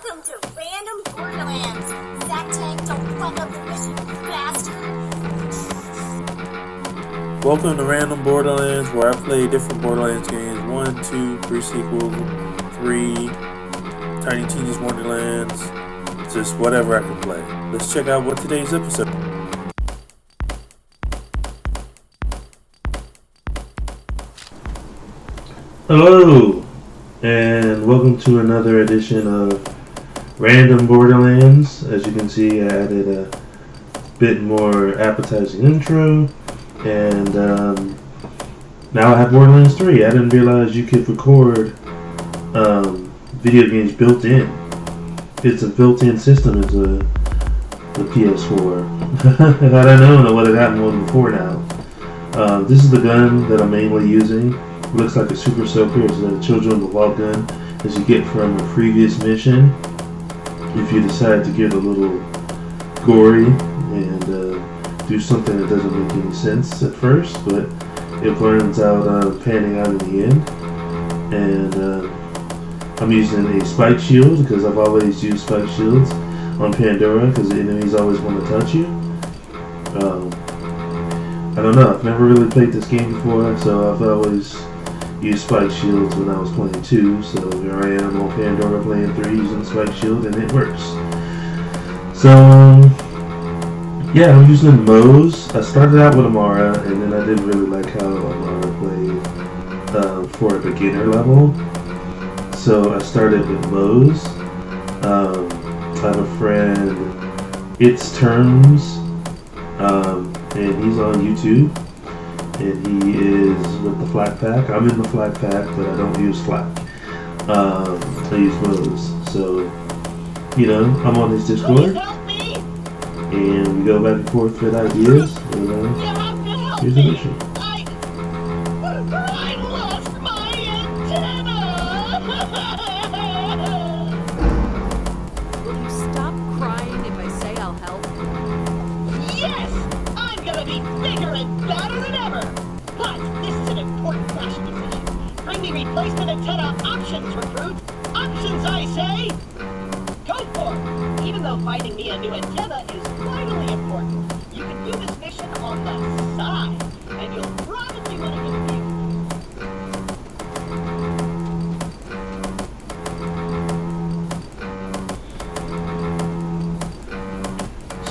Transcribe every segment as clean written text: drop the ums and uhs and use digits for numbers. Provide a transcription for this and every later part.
Welcome to Random Borderlands. Zachtank, don't fuck up the mission, you bastard. Welcome to Random Borderlands, where I play different Borderlands games. 1, 2, 3 sequels, 3 Tiny Tina's Wonderlands, just whatever I can play. Let's check out what today's episode. Hello, and welcome to another edition of Random Borderlands. As you can see, I added a bit more appetizing intro, and now I have Borderlands 3. I didn't realize you could record video games built in. It's a built-in system. It's the PS4. Had I known, I would have gotten one before now. This is the gun that I'm mainly using. It looks like a super soaker. It's a Children of the Vault gun, as you get from a previous mission. If you decide to get a little gory and do something that doesn't make any sense at first, but it turns out panning out in the end. And I'm using a spike shield because I've always used spike shields on Pandora because the enemies always want to touch you. I don't know, I've never really played this game before, so I've always used spike shields when I was playing 2, so here I am on Pandora playing 3 using spike shield, and it works. So, yeah, I'm using Moze. I started out with Amara, and then I didn't really like how Amara played for a beginner level. So I started with Moze. I have a friend, It's Terms, and he's on YouTube. And he is with the flak pack. I'm in the flak pack, but I don't use flak. I use Moze. So, you know, I'm on his Discord. And we go back and forth with ideas. And here's the mission. I lost my antenna! Will you stop crying if I say I'll help? Yes! I'm gonna be bigger and better than ever! But this is an important fashion decision. Bring me replacement antenna options, recruit! Options, I say! Go for it! Even though finding me a new antenna is vitally important, you can do this mission on the side, and you'll probably want to get a view.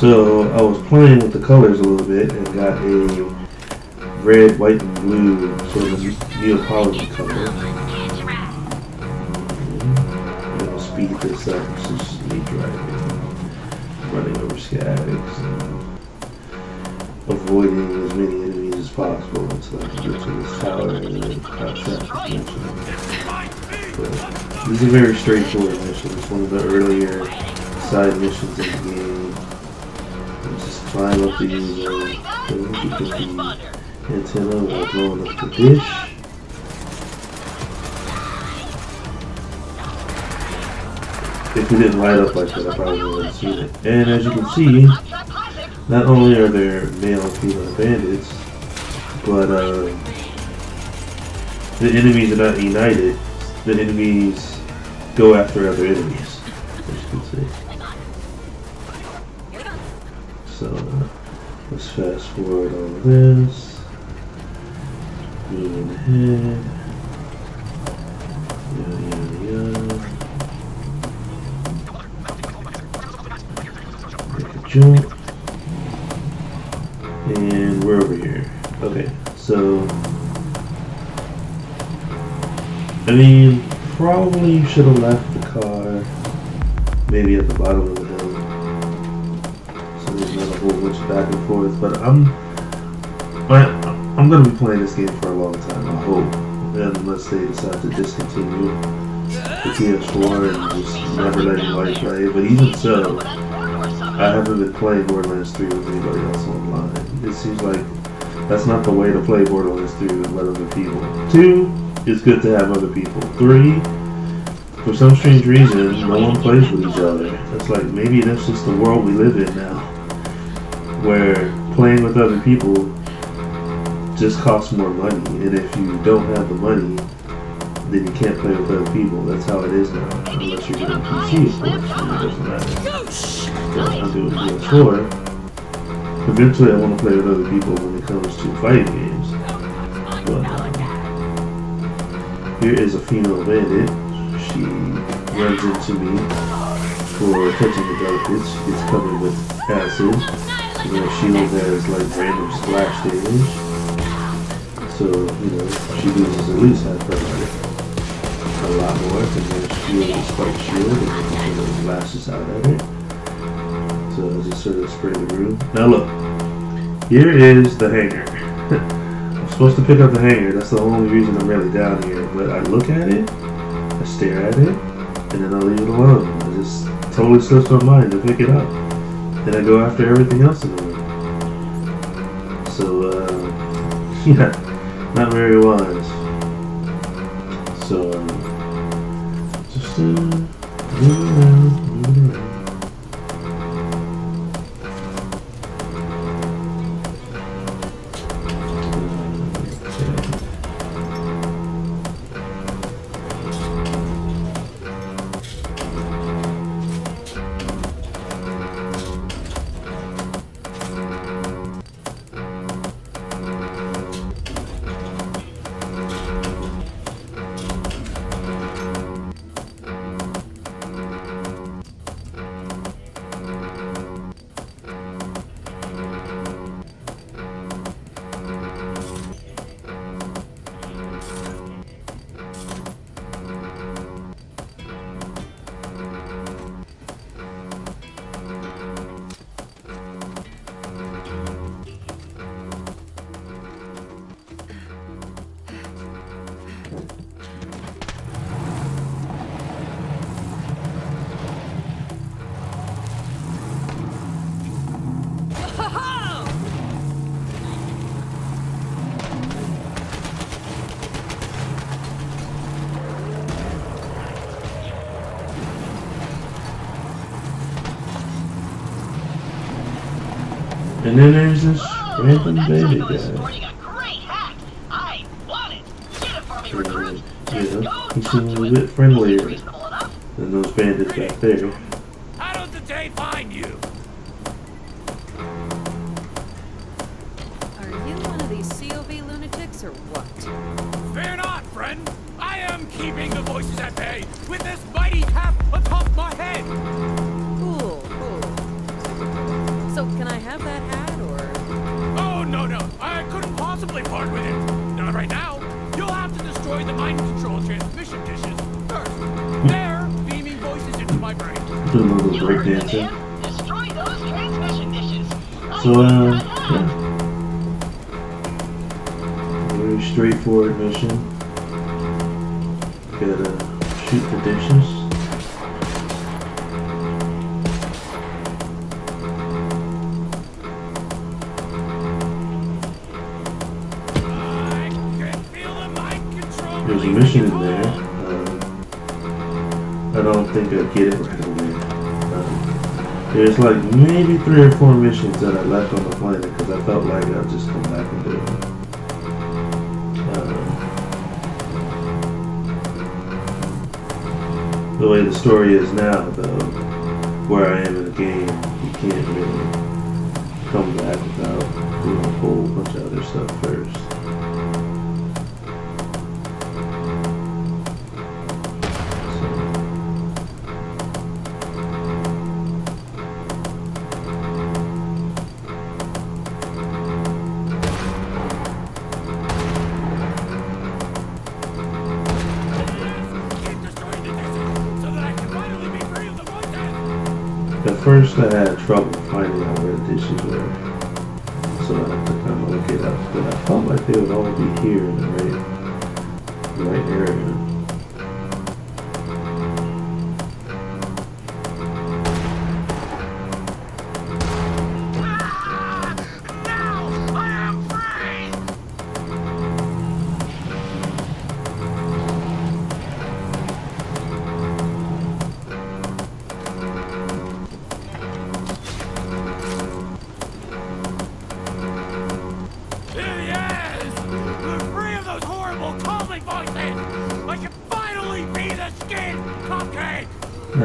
So I was playing with the colors a little bit and got a red, white, and blue sort of Neapolitan color. I'll speed this up. It's just me driving, running over scabs, and avoiding as many enemies as possible until I can get to this tower and then traffic mission. But this is a very straightforward mission. It's one of the earlier side missions in the game. Just climb up these antenna while blowing up the dish. If we didn't light up like that, I probably wouldn't have seen it. And as you can see, not only are there male and female bandits, but the enemies are not united. The enemies go after other enemies, as you can see. So let's fast forward all of this. Moving ahead. Yada yada yada. Make a jump. And we're over here. Okay, so I mean, probably should have left the car maybe at the bottom of the hill. There's not a whole bunch of back and forth, but I'm gonna be playing this game for a long time, I hope, unless they decide to discontinue the PS4 and just never let anybody play. But even so, I haven't been playing Borderlands 3 with anybody else online. It seems like that's not the way to play Borderlands 3 with other people. 2, it's good to have other people. 3, for some strange reason, no one plays with each other. It's like maybe that's just the world we live in now, where playing with other people just costs more money, and if you don't have the money, then you can't play with other people. That's how it is now. Unless you're doing PC, of course, then it doesn't matter. So I'm doing PS4. Eventually I want to play with other people when it comes to fighting games. But here is a female bandit. She runs into me for touching the delegates. She gets covered with acid. And her shield has like random splash damage. So, you know, she loses at least half her life. A lot more because her shield is quite shield and it lashes out at it. So I just sort of spray the room. Now look, here is the hangar. I'm supposed to pick up the hangar. That's the only reason I'm really down here. But I look at it, I stare at it, and then I leave it alone. I just totally slips my mind to pick it up. Then I go after everything else in the room. So, yeah, not very wise. So, just moving around. And then there's this random baby guy. Sporting a great hat. I want it. Get it for me, recruit. You know, he seems a bit friendlier than those bandits back there. How does the day find you? Are you one of these COV lunatics or what? Fear not, friend. I am keeping the voices at bay with this mighty tap atop my head. Cool, cool. So can I have that hat or? Oh, no. I couldn't possibly part with it. Not right now. You'll have to destroy the mind control transmission dishes first. They're beaming voices into my brain. Doing a little breakdancing. Destroy those transmission dishes. So, yeah. Very straightforward mission. Gotta shoot the dishes. There's a mission in there. I don't think I get it right away. There's like maybe 3 or 4 missions that I left on the planet because I felt like I'd just come back and do it. The way the story is now, though, where I am in the game, you can't really come back without doing a whole bunch of other stuff first. At first I had trouble finding out where the dishes were, so I had to kind of look it up, but I felt like they would all be here in the right area. I can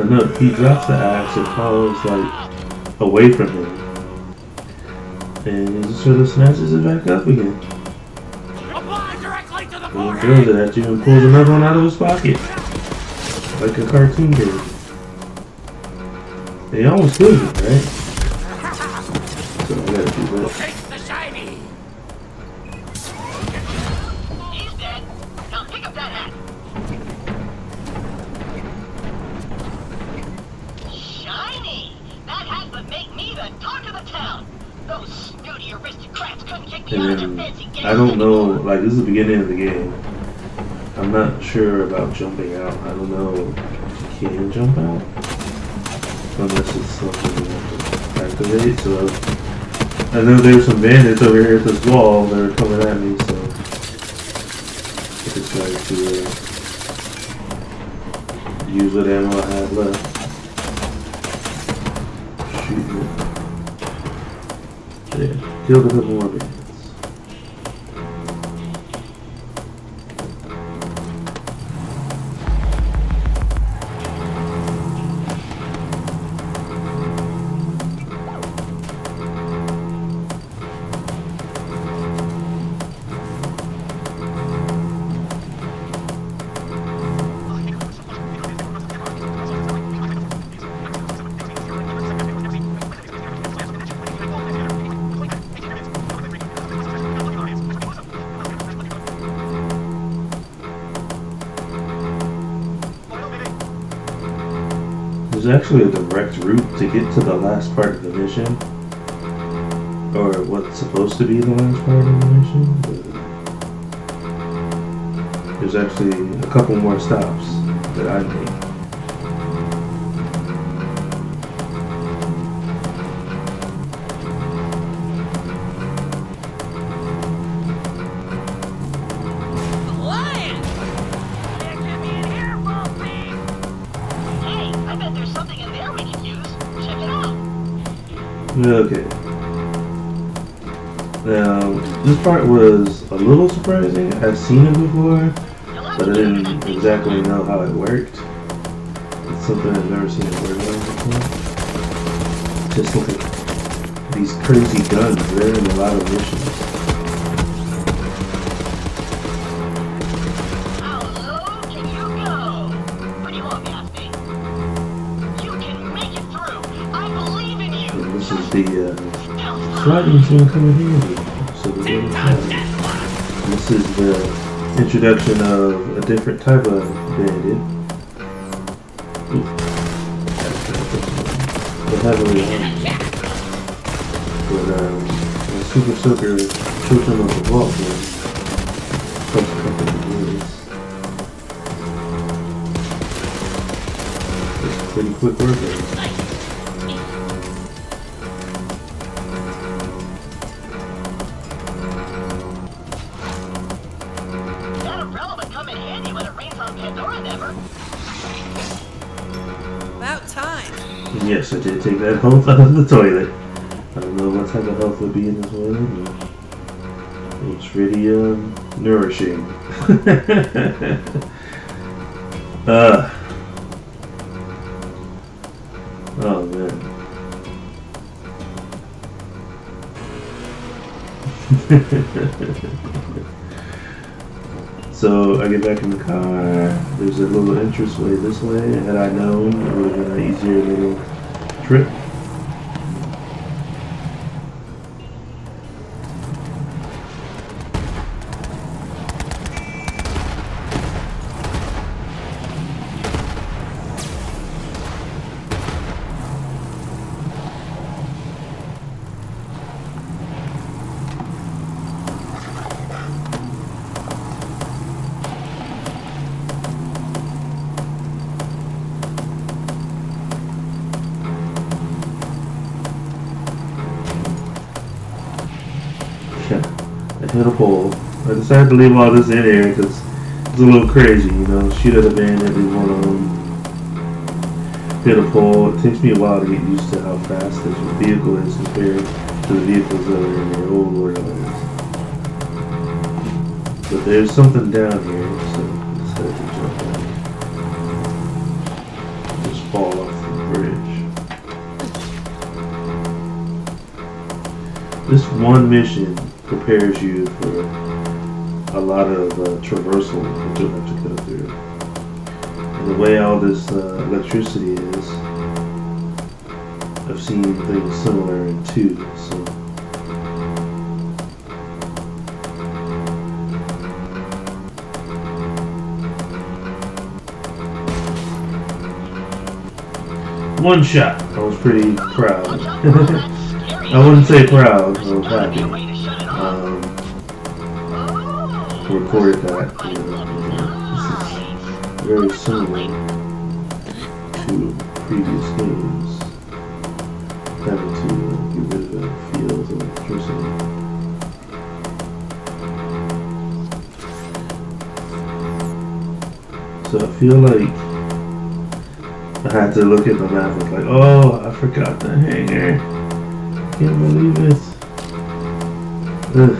no, he drops the axe and falls like away from him. And he just sort of snatches it back up again. Apply directly to the And forehead. throws it at you and pulls another one out of his pocket. Like a cartoon character. He almost kills it, right? So I gotta do that. Take the shiny. He's dead. Now pick up that hat. Shiny! That hat would make me the talk of the town. Those snooty aristocrats couldn't kick me out of their And fancy games. I don't know, like this is the beginning of the game. I'm not sure about jumping out. I don't know if you can jump out. Unless it's something you have to activate. So I know there's some bandits over here at this wall that are coming at me, so I just try to use what ammo I have left. Shoot it. Yeah, killed a couple more bandits. There's actually a direct route to get to the last part of the mission, or what's supposed to be the last part of the mission, but there's actually a couple more stops that I made. Okay. Now, this part was a little surprising. I've seen it before, but I didn't exactly know how it worked. It's something I've never seen in Borderlands before. Just like these crazy guns, they're in a lot of missions. How low can you go? Pretty low, Gatsby. You can make it through. I believe in you. And this is the sliding thing coming here. So the this is the introduction of a different type of bandit. But heavily armed. But the Super Soaker children of the vault was supposed to come from the woods. It's pretty quick work there. That umbrella would come in handy when it rains on Pandora, never. About time. And yes, I did take that health out of the toilet. I don't know what type of health would be in the toilet, but it's really nourishing. Oh man. So I get back in the car. There's a little entrance way this way. Had I known, it would have been an easier little trip. I hit a pole. I decided to leave all this in here because it's a little crazy, you know. Shoot at a bandit, leave one of them. Hit a pole. It takes me a while to get used to how fast this vehicle is compared to the vehicles that are in the old Borderlands. But there's something down here, so I decided to jump down. Just fall off. this one mission prepares you for a lot of traversal that you'll have to go through. And the way all this electricity is, I've seen things similar in 2, so. One shot. I was pretty proud. I wouldn't say proud. I was happy. Recorded that. This is very similar to previous games. Having to get rid of the fields of electricity. So I feel like I had to look at the map and like, oh, I forgot the hangar. Can't believe it. Ugh.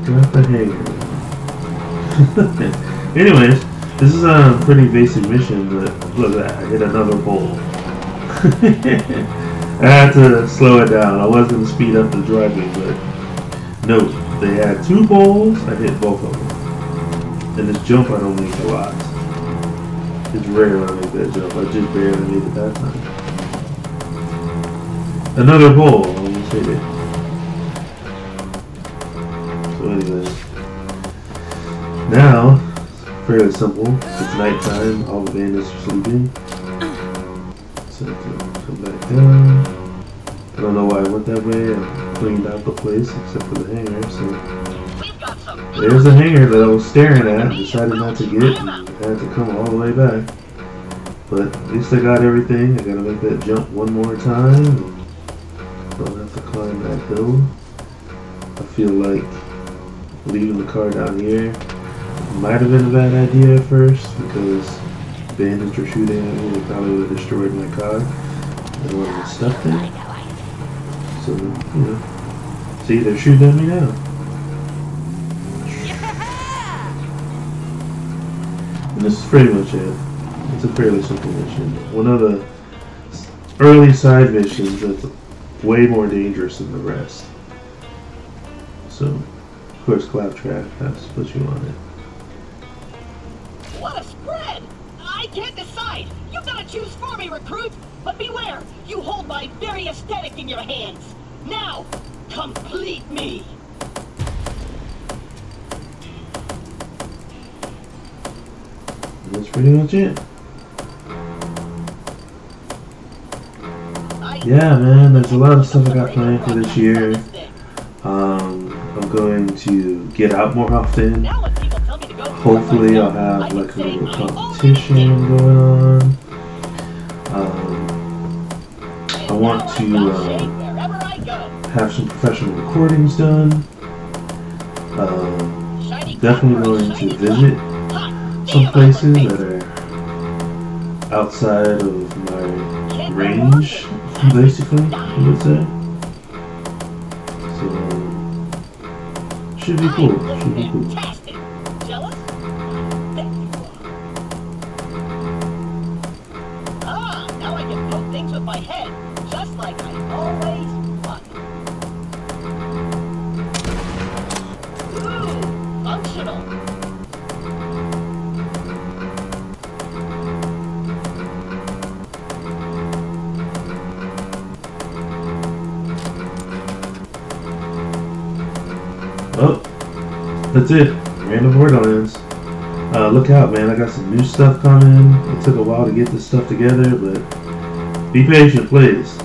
Forgot the hangar. Anyways, this is a pretty basic mission, but look at that, I hit another pole. I had to slow it down. I was going to speed up the driving, but note, they had 2 poles, I hit both of them. And this jump I don't make a lot. It's rare when I make that jump. I just barely made it that time. Another pole, I almost hit it. So anyways. Now, fairly simple. It's nighttime, all the bandits are sleeping. So I can come back down. I don't know why I went that way. I cleaned out the place except for the hangar, so. There's the hangar that I was staring at, decided not to get, and had to come all the way back. But at least I got everything. I gotta make that jump one more time. Don't have to climb that hill. I feel like leaving the car down here might have been a bad idea at first, because bandits were shooting at me. They probably would have destroyed my car. I don't want to get stuck there. So, you know. See, they're shooting at me now. And this is pretty much it. It's a fairly simple mission. One of the early side missions that's way more dangerous than the rest. So, of course, Claptrap has to put you on it. What a spread! I can't decide! You've got to choose for me, recruit! But beware! You hold my very aesthetic in your hands! Now, complete me! That's pretty much it. Yeah, man, there's a lot of stuff I got planned for this year. I'm going to get out more often. Hopefully I'll have like a little competition going on. I want to have some professional recordings done. Definitely going to visit some places that are outside of my range, basically, you would say. So, should be cool. Should be cool. Jealous? Bet you are. Ah, now I can poke things with my head, just like I always wanted. Ooh, functional. Oh, that's it. Random Borderlands. Look out, man. I got some new stuff coming. It took a while to get this stuff together, but be patient, please.